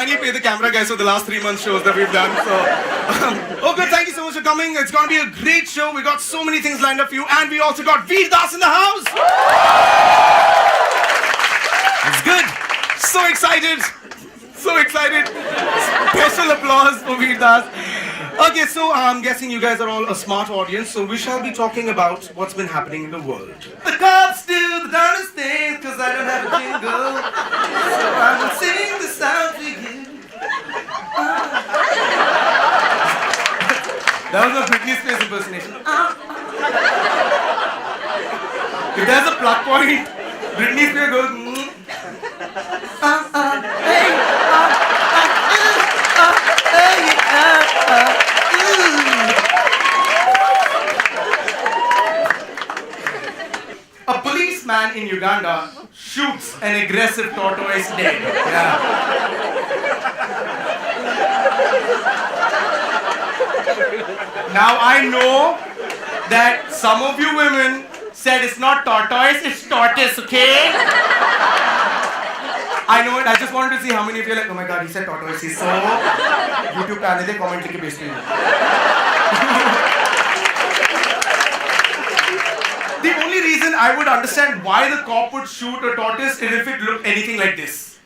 finally pay the camera guys for the last 3 months shows that we've done. So, oh good, thank you so much for coming. It's going to be a great show. We got so many things lined up for you, and we also got Veer Das in the house. It's good. So excited. So excited. Special applause for Veer Das. Okay, so I'm guessing you guys are all a smart audience, so we shall be talking about what's been happening in the world. The cops do the darndest things because I don't have a jingle. So I will sing the sound for you. That was a Britney Spears impersonation. If there's a plot point, Britney Spears goes. A policeman in Uganda shoots an aggressive tortoise dead. Yeah. Now I know that some of you women said it's not tortoise, it's tortoise, okay? I know it. I just wanted to see how many of you are like, oh my god, he said tortoise. He's so YouTube पे आने दे comment लिख के भेजते हैं. The only reason I would understand why the cop would shoot a tortoise is if it looked anything like this.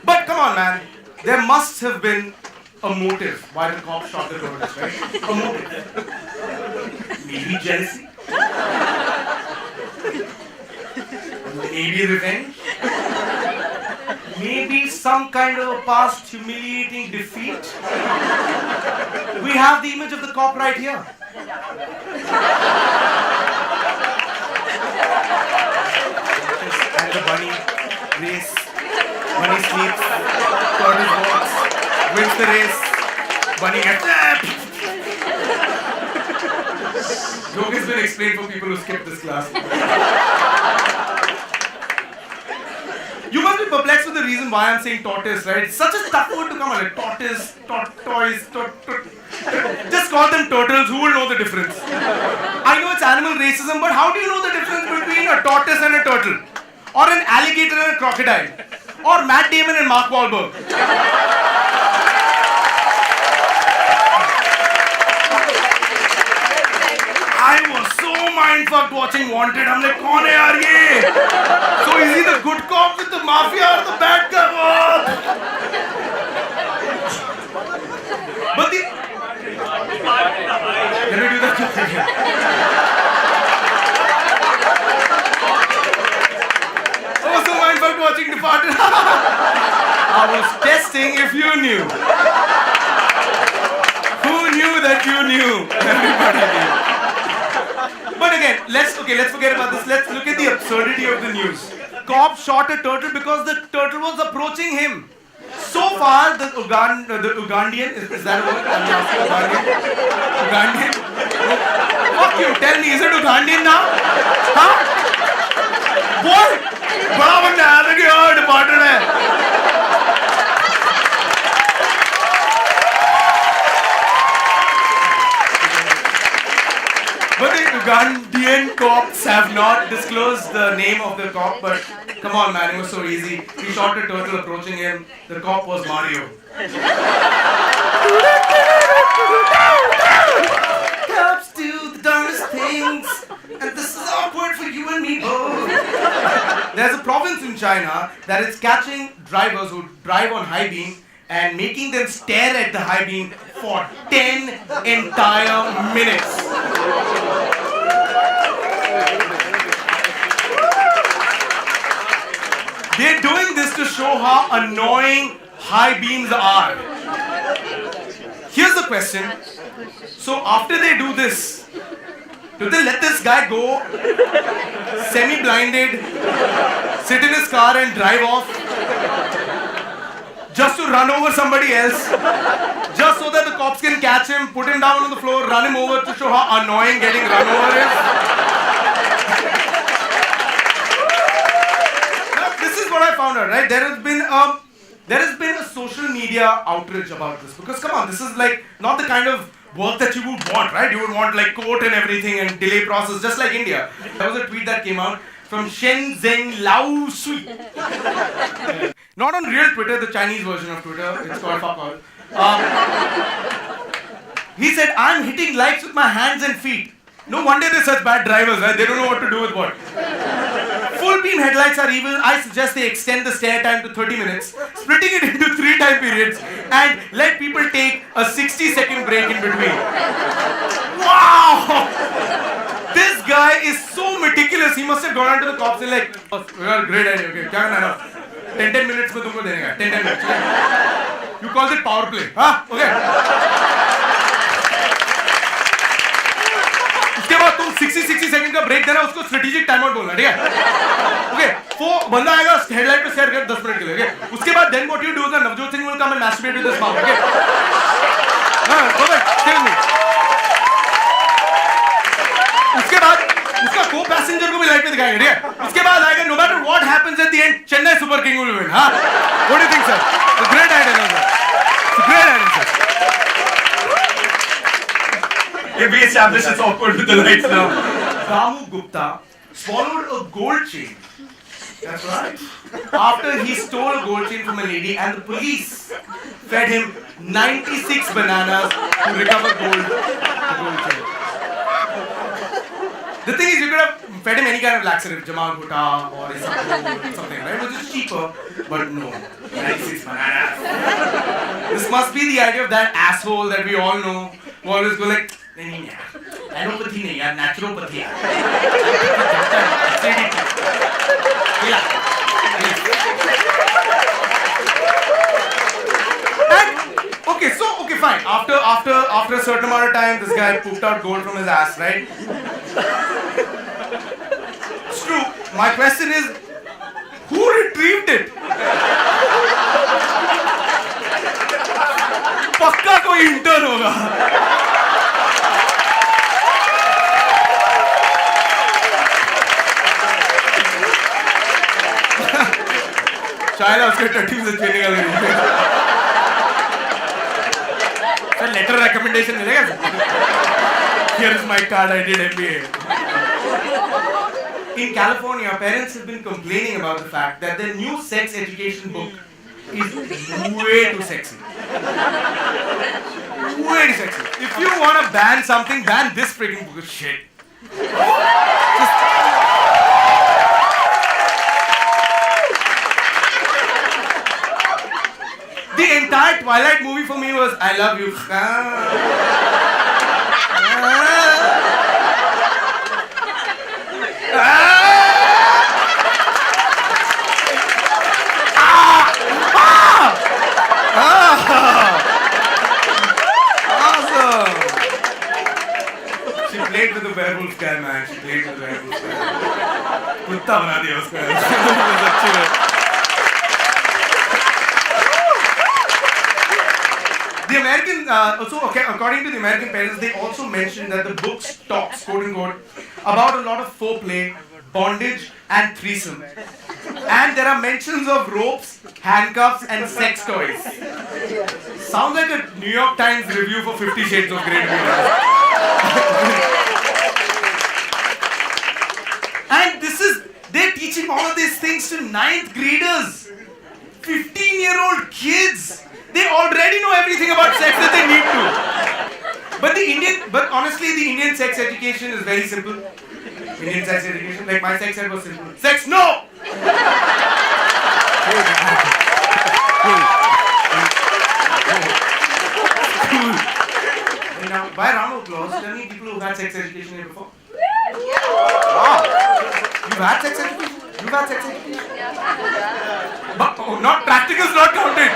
But come on, man. There must have been a motive why the cop shot the tortoise, right? A motive. Maybe jealousy. Maybe revenge. Maybe some kind of a past humiliating defeat. We have the image of the cop right here. And the bunny race. Bunny sleeps. Tortoise walks. Wins the race. Bunny gets joke has been explained for people who skipped this class. You must be perplexed with the reason why I'm saying tortoise, right? It's such a tough word to come on. Like tortoise, tortoise, just call them turtles. Who will know the difference? I know it's animal racism, but how do you know the difference between a tortoise and a turtle? Or an alligator and a crocodile? Or Matt Damon and Mark Wahlberg? I was so mindfucked watching Wanted. I'm like, कौन है यार ये? So is he the good cop with the mafia or the bad guy? Oh. But the can we do that? I was so mindfucked watching Departed. I was testing if you knew. Who knew that you knew? Everybody knew. But again, let's forget about this. Let's look at the absurdity of the news. Cop shot a turtle because the turtle was approaching him. So far, the Ugandan, is that a word? I'm asking Ugandan? Fuck you, tell me, is it Ugandan now? Huh? What? बड़ा बंदा है ना कि यार departed है. But the Ugandan cops have not disclosed the name of the cop, but come on man, it was so easy. He shot a turtle approaching him. The cop was Mario. Cops do the darndest things, and this is awkward for you and me both. There's a province in China that is catching drivers who drive on high beam and making them stare at the high beam for 10 entire minutes. They're doing this to show how annoying high beams are. Here's the question. So after they do this, do they let this guy go semi-blinded, sit in his car and drive off just to run over somebody else, just so that the cops can catch him, put him down on the floor, run him over to show how annoying getting run over is? Now, this is what I found out, right? There has been a social media outrage about this, because come on, this is like not the kind of work that you would want, right? You would want like court and everything and delay process, just like India. There was a tweet that came out from Shen Zeng Lao Sui. Not on real Twitter, the Chinese version of Twitter. It's called fuck all. He said, I'm hitting likes with my hands and feet. No wonder they're such bad drivers, right? They don't know what to do with what. Full beam headlights are evil. I suggest they extend the stare time to 30 minutes, splitting it into 3 time periods, and let people take a 60-second break in between. Wow! This guy is so meticulous. He must have gone on to the cops and like, oh, great idea. Okay, क्या करना है? 10 minutes में तुमको देने का. 10 minutes. Okay? You call it power play, huh? Okay. उसके बाद तुम 60 सेकंड का ब्रेक देना, उसको स्ट्रेटेजिक टाइम आउट बोलना, ठीक है? ओके, वो बंदा आएगा हेडलाइट पे शेयर कर 10 मिनट के लिए, ओके? उसके बाद then what you do is Navjot Singh will come and masturbate with his mouth, okay? हां, गो बैक, टेल मी. उसके बाद उसका को पैसेंजर को भी लाइट पे दिखाएंगे, ठीक है? उसके बाद आएगा no matter what happens at the end Chennai super king will win, हां? What do you think sir? It's a great idea, sir. It's a great idea, sir. If we establish it's awkward with the lights now. Ramu Gupta swallowed a gold chain. That's right. After he stole a gold chain from a lady and the police fed him 96 bananas to recover the gold chain. The thing is, you could have fed him any kind of laxative, Jamal Bhutta or something, right? Which is cheaper, but no. 96 bananas. This must be the idea of that asshole that we all know who always go like, नहीं यार, allopathy नहीं यार, naturopathy यार. Okay, fine. After a certain amount of time, this guy pooped out gold from his ass, right? It's true. My question is, who retrieved it? पक्का कोई intern होगा. शायद उसके टट्टी से चेने का लगे. सर लेटर रिकमेंडेशन मिलेगा sir? Here is my card. I did MBA. In California, parents have been complaining about the fact that their new sex education book is way too sexy. Way too sexy. If you want to ban something, ban this freaking book of shit. The entire Twilight movie for me was I love you. Awesome. She played with the werewolf guy, man. She played with the werewolf guy. कुत्ता बना दिया उसको. अच्छी है. The American, according to the American parents, they also mentioned that the book talks, quote unquote, about a lot of foreplay, bondage, and threesome. And there are mentions of ropes, handcuffs, and sex toys. Sounds like a New York Times review for 50 Shades of Grey. And they're teaching all of these things to 9th graders, 15-year-old kids. They already know everything about sex that they need to. But honestly, the Indian sex education is very simple. Indian sex education, like my sex ed was simple. Sex, no! Now, by round of applause, tell me people who've had sex education here before. Wow! You've had sex education? You've had sex education? But, not practicals not counted.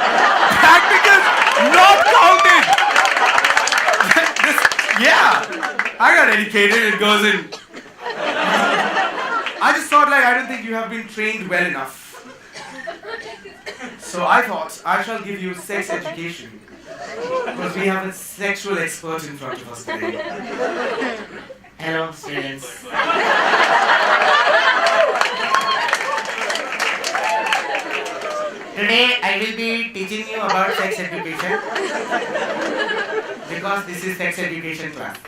Practicals not counted. Yeah, I got educated. It goes in. I just thought I don't think you have been trained well enough. So I thought I shall give you sex education because we have a sexual expert in front of us today. Hello, students. Today I will be teaching you about sex education because this is sex education class.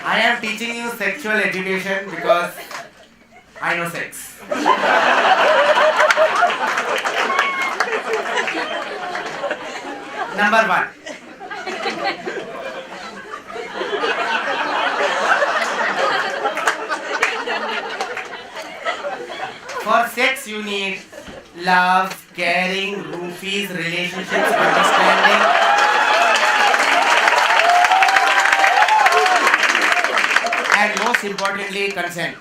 I am teaching you sexual education because I know sex. Number one. For sex, you need love, caring, roofies, relationships, understanding. And most importantly, consent.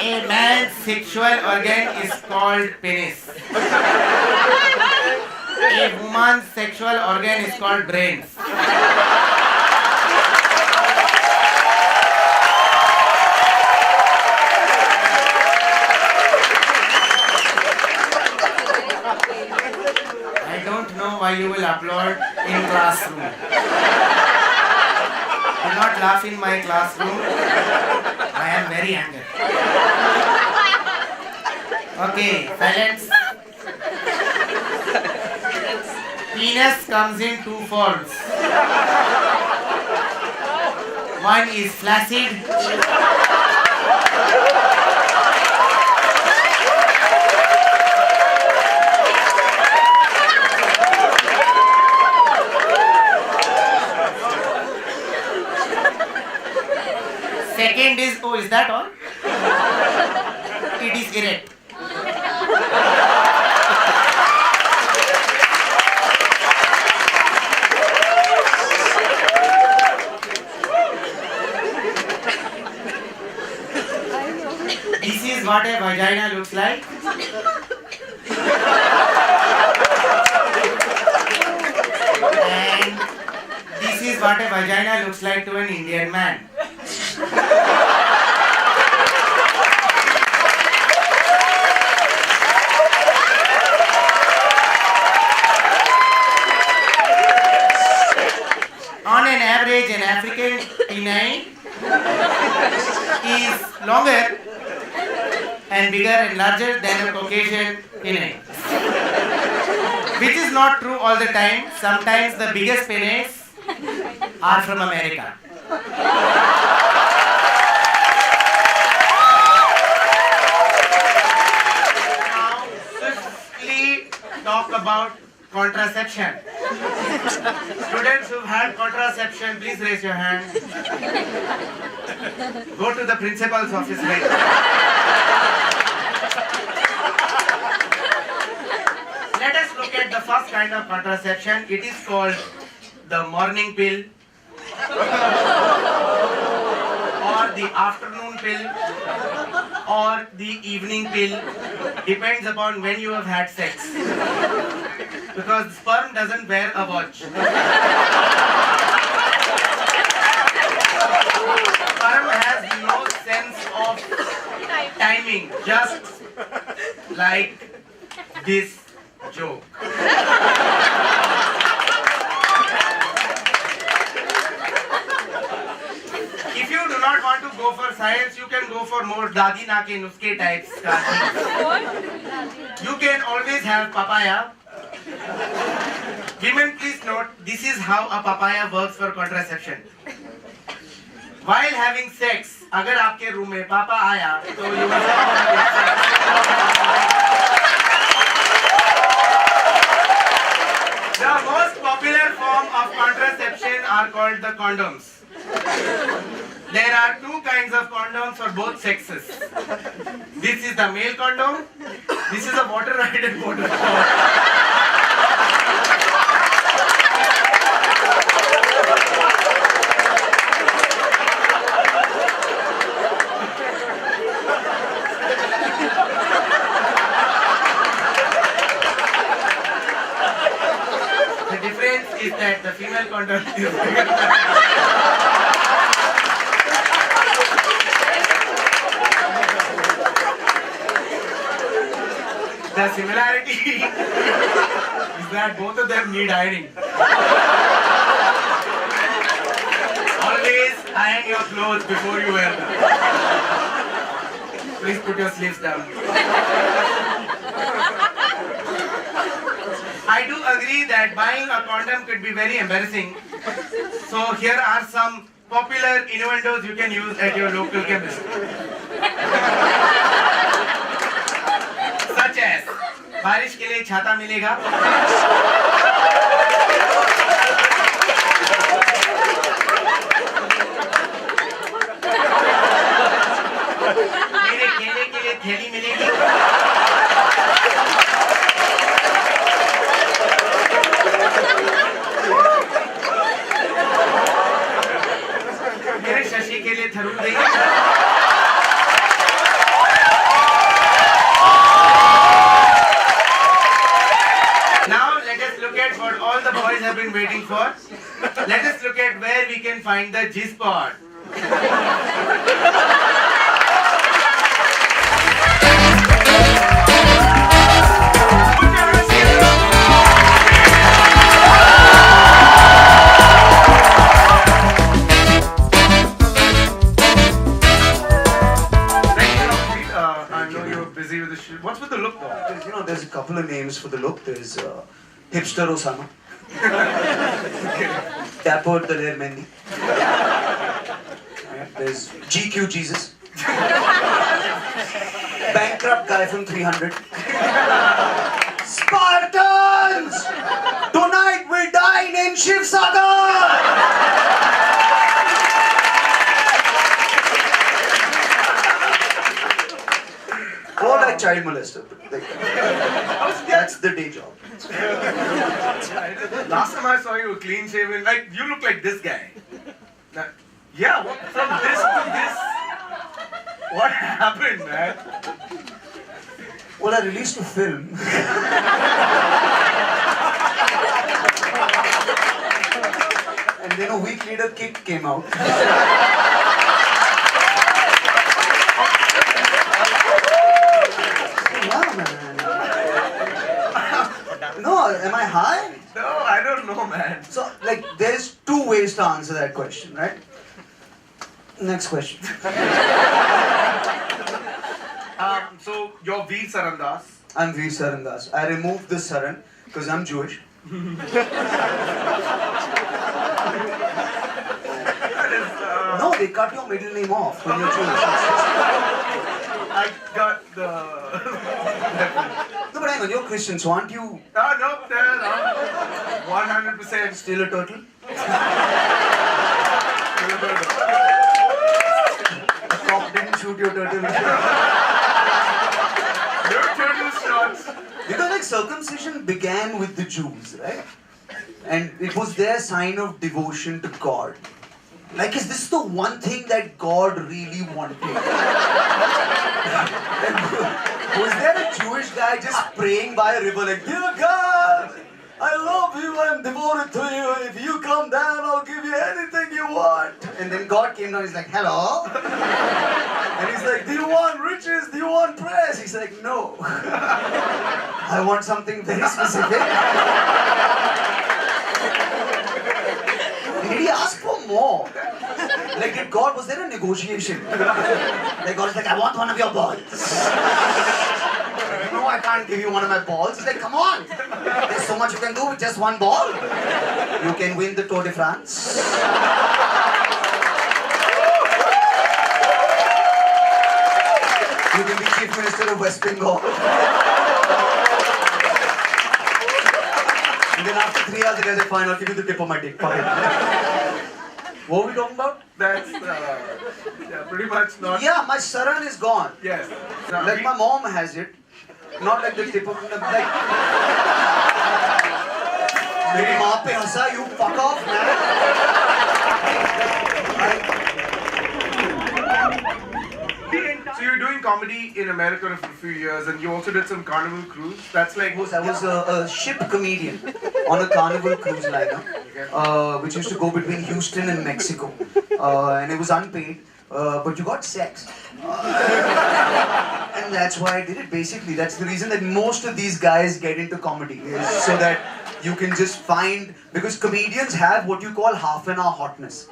A man's sexual organ is called penis. A woman's sexual organ is called brains. I don't know why you will applaud in classroom. Do not laugh in my classroom. I am very angry. Okay, silence. Penis comes in two forms. One is flaccid. Second is, oh, is that all? It is erect. This is what a vagina looks like. And this is what a vagina looks like to an Indian man. On an average, an African penile is longer and bigger and larger than a Caucasian penile. Which is not true all the time. Sometimes the biggest penises are from America. Now, swiftly talk about contraception. Students who've had contraception, please raise your hand. Go to the principal's office right now. Let us look at the first kind of contraception. It is called the morning pill or the afternoon pill or the evening pill. Depends upon when you have had sex. Because sperm doesn't wear a watch. Sperm has no sense of timing, just like this joke. If you do not want to go for science, you can go for more dadi na ke nuske types. You can always have papaya. Women, please note, this is how a papaya works for contraception. While having sex, अगर आपके room में पापा आया, तो you will The most popular form of contraception are called the condoms. There are two kinds of condoms for both sexes. This is the male condom. This is a water-rated condom. The difference is that the female condom is bigger. The similarity is that both of them need ironing. Always iron your clothes before you wear them. Please put your sleeves down. I do agree that buying a condom could be very embarrassing. So here are some popular innuendos you can use at your local chemist. Such as, बारिश के लिए छाता मिलेगा. मेरे केले के लिए थैली मिलेगी. मेरे शशि के लिए थरूर देगी. Now let us look at what all the boys have been waiting for. Let us look at where we can find the G-spot. What's with the look though? There's a couple of names for the look. There's Hipster Osama, Dapper Daler Mendi, there's GQ Jesus, Bankrupt Guy from 300, Spartans! Tonight we dine in Shiv Sagar! Or like child molester. That's the day job. Last time I saw you clean shaven, like you look like this guy. Now, yeah, from this to this, what happened, man? Well, I released a film. And then a week later, Kick came out. No, am I high? No, I don't know, man. So, like, there's two ways to answer that question, right? Next question. So you're Veer Sarandas. I'm Veer Sarandas. I removed the Saran because I'm Jewish. No, they cut your middle name off when you're Jewish. I got the. No, but hang on, you're Christian, so aren't you No, 100%. still a turtle? The cop didn't shoot your turtle. No turtle shots. Because like circumcision began with the Jews, right? And it was their sign of devotion to God. Like, is this the one thing that God really wanted? Was there a Jewish guy just praying by a river like, Dear God, I love you, I'm devoted to you. If you come down, I'll give you anything you want. And then God came down, he's like, hello? And he's like, do you want riches? Do you want praise? He's like, no. I want something very specific. Did he ask for more? Like, did God, was there a negotiation? Like, God is like, I want one of your balls. No, I can't give you one of my balls. He's like, come on. There's so much you can do with just one ball. You can win the Tour de France. You can be Chief Minister of West Bengal. And then after 3 hours, the guy's like, fine, I'll give you the tip of my dick. Fine. What were we talking about? That's yeah, pretty much not. Yeah, my saran is gone. Yes. Like my mom has it. Not like the tip of the like. Maybe maa pe hasa, you fuck off, man. So you're doing comedy in America for a few years, and you also did some Carnival cruise. That's like I was a ship comedian on a Carnival cruise liner, which used to go between Houston and Mexico, and it was unpaid. But you got sex. And that's why I did it, basically. That's the reason that most of these guys get into comedy, is so that you can just find, because comedians have what you call half an hour hotness.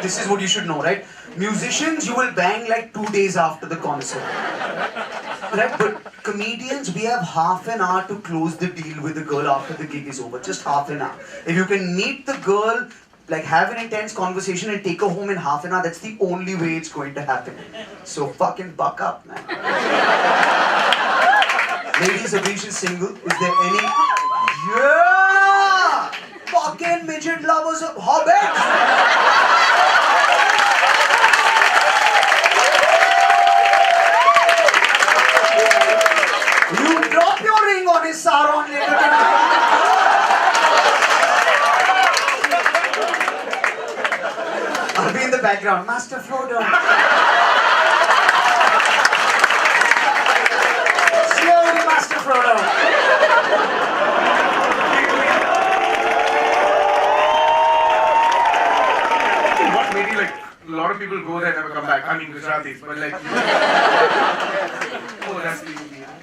This is what you should know, right? Musicians, you will bang like 2 days after the concert. Right? But comedians, we have half an hour to close the deal with the girl after the gig is over. Just half an hour. If you can meet the girl, like have an intense conversation and take her home in half an hour, that's the only way it's going to happen. So fucking buck up, man. Ladies, Abish is single. Is there any... Yeah! Fucking midget lovers of hobbits! You drop your ring on his Sauron later tonight. I'll be in the background. Master Frodo. Slowly, Master Frodo. What made you like? A lot of people go there and never come back. I mean Gujaratis, but like. Oh, that's the.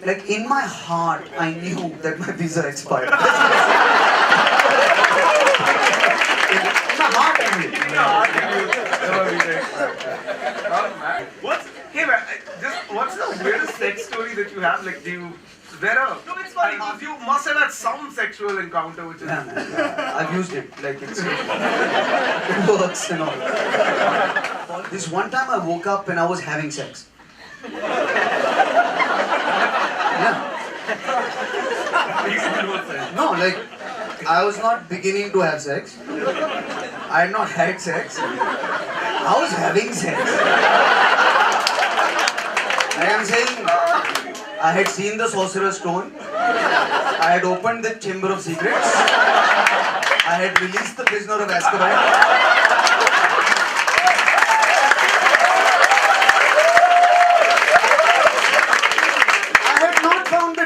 Like in my heart, I knew that my visa expired. In my heart, I knew. What's the weirdest sex story that you have? Like, do you? No, it's fine. You must have had some sexual encounter, which is. Yeah, man, yeah. I've used it. Like it works and all. This one time I woke up and I was having sex. Yeah. No, like I was not beginning to have sex. I had not had sex. I was having sex. Like I'm saying, I had seen the Sorcerer's Stone. I had opened the Chamber of Secrets. I had released the Prisoner of Azkaban.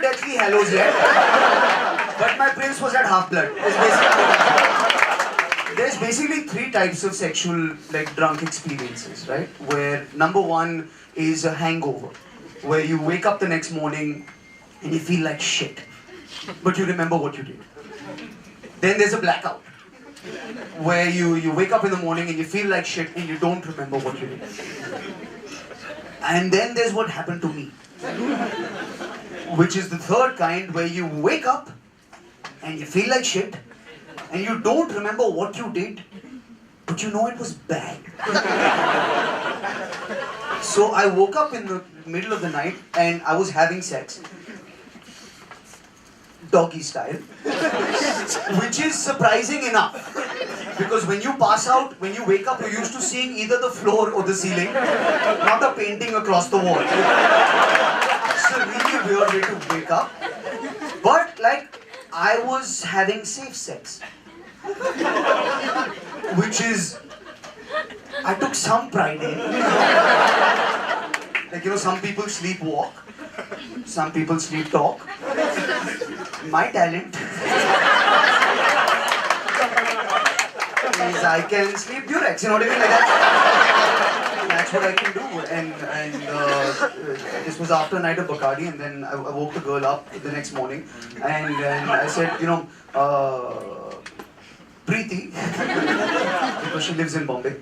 Deathly Hallows yet, but my prince was at half-blood. There's basically 3 types of sexual, like, drunk experiences, right? Where number 1 is a hangover, where you wake up the next morning and you feel like shit, but you remember what you did. Then there's a blackout, where you wake up in the morning and you feel like shit and you don't remember what you did. And then there's what happened to me, which is the 3rd kind, where you wake up and you feel like shit and you don't remember what you did, but you know it was bad. So I woke up in the middle of the night and I was having sex, doggy style, which is surprising enough, because when you pass out, when you wake up, you're used to seeing either the floor or the ceiling, not a painting across the wall. It's a really weird way to wake up. But like, I was having safe sex. Which is, I took some pride in. Like, you know, some people sleepwalk. Some people sleep talk. My talent is I can sleep Durex, you know what I mean? Like that. That's what I can do. And this was after a night of Bacardi, and then I woke the girl up the next morning, and I said, you know, Preeti, because she lives in Bombay.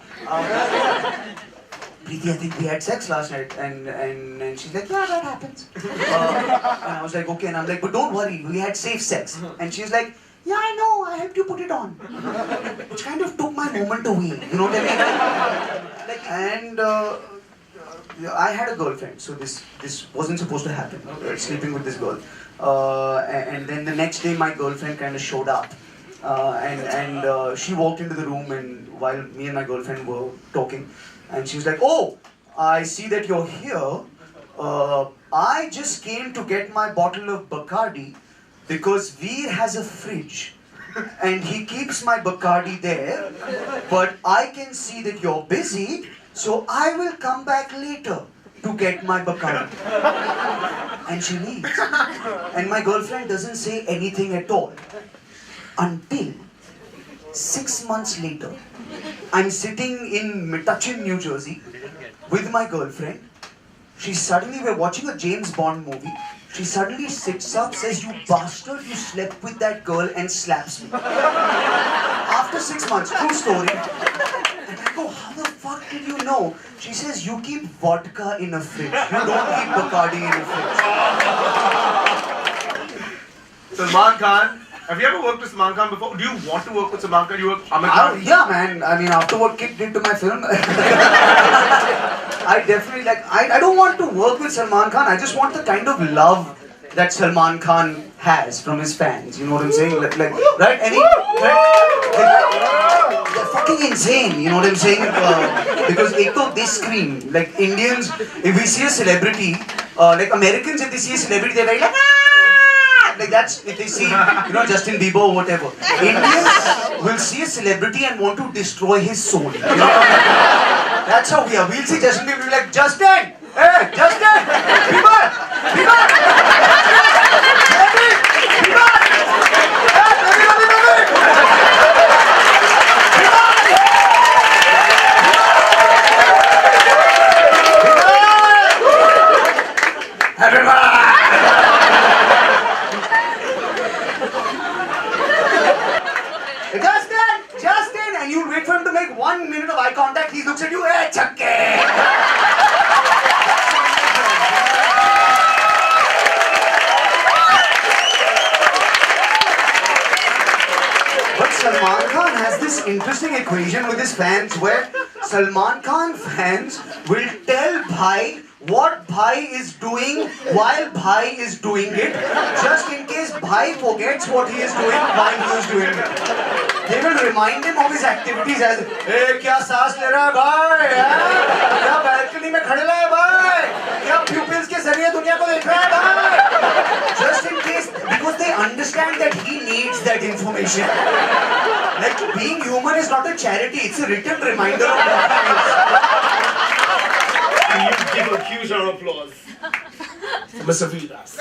Preeti, I think we had sex last night, and she's like, yeah, that happens. And I was like, okay, and I'm like, but don't worry, we had safe sex. And she's like, yeah, I know, I helped you put it on. Which kind of took my moment away, you know what I mean? Like, and I had a girlfriend, so this wasn't supposed to happen, sleeping with this girl. And then the next day, my girlfriend kind of showed up. And she walked into the room, and while me and my girlfriend were talking, and she was like, oh, I see that you're here. I just came to get my bottle of Bacardi because Veer has a fridge and he keeps my Bacardi there, but I can see that you're busy, so I will come back later to get my Bacardi. And she leaves. And my girlfriend doesn't say anything at all. Until 6 months later, I'm sitting in Metuchen, New Jersey with my girlfriend. We're watching a James Bond movie. She suddenly sits up, says, you bastard, you slept with that girl, and slaps me. After 6 months, true story. go, how the fuck did you know? She says, you keep vodka in a fridge. You don't keep Bacardi in a fridge. Salman Khan. Have you ever worked with Salman Khan before? Do you want to work with Salman Khan? You work Amir Khan? Yeah, man. I mean, after what kicked into my film, I definitely I don't want to work with Salman Khan. I just want the kind of love that Salman Khan has from his fans. You know what I'm saying? Like right? They're fucking insane. You know what I'm saying? Because ek to they scream like Indians. If we see a celebrity, like Americans, if they see a celebrity, they're very like. Like that's if they see, Justin Bieber or whatever. Indians will see a celebrity and want to destroy his soul. You know? That's how we are. We'll see Justin Bieber, we'll be like, Justin! Hey, Justin! Bieber! Bieber! Bieber! Bieber! Justin! And you'll wait for him to make 1 minute of eye contact. He looks at you, hey, chakke! But Salman Khan has this interesting equation with his fans where Salman Khan fans will tell Bhai what Bhai is doing while Bhai is doing it, just in case Bhai forgets what he is doing while he is doing it. They will remind him of his activities as, hey, kya saas le raha hai bhai? Kya balcony mein khade hai bhai? Kya pupils ke zariye duniya ko dekh raha hai bhai? Just in case, because they understand that he needs that information. Like, being human is not a charity, it's a written reminder of what he is. You give a huge round of applause for Mr. Vidas.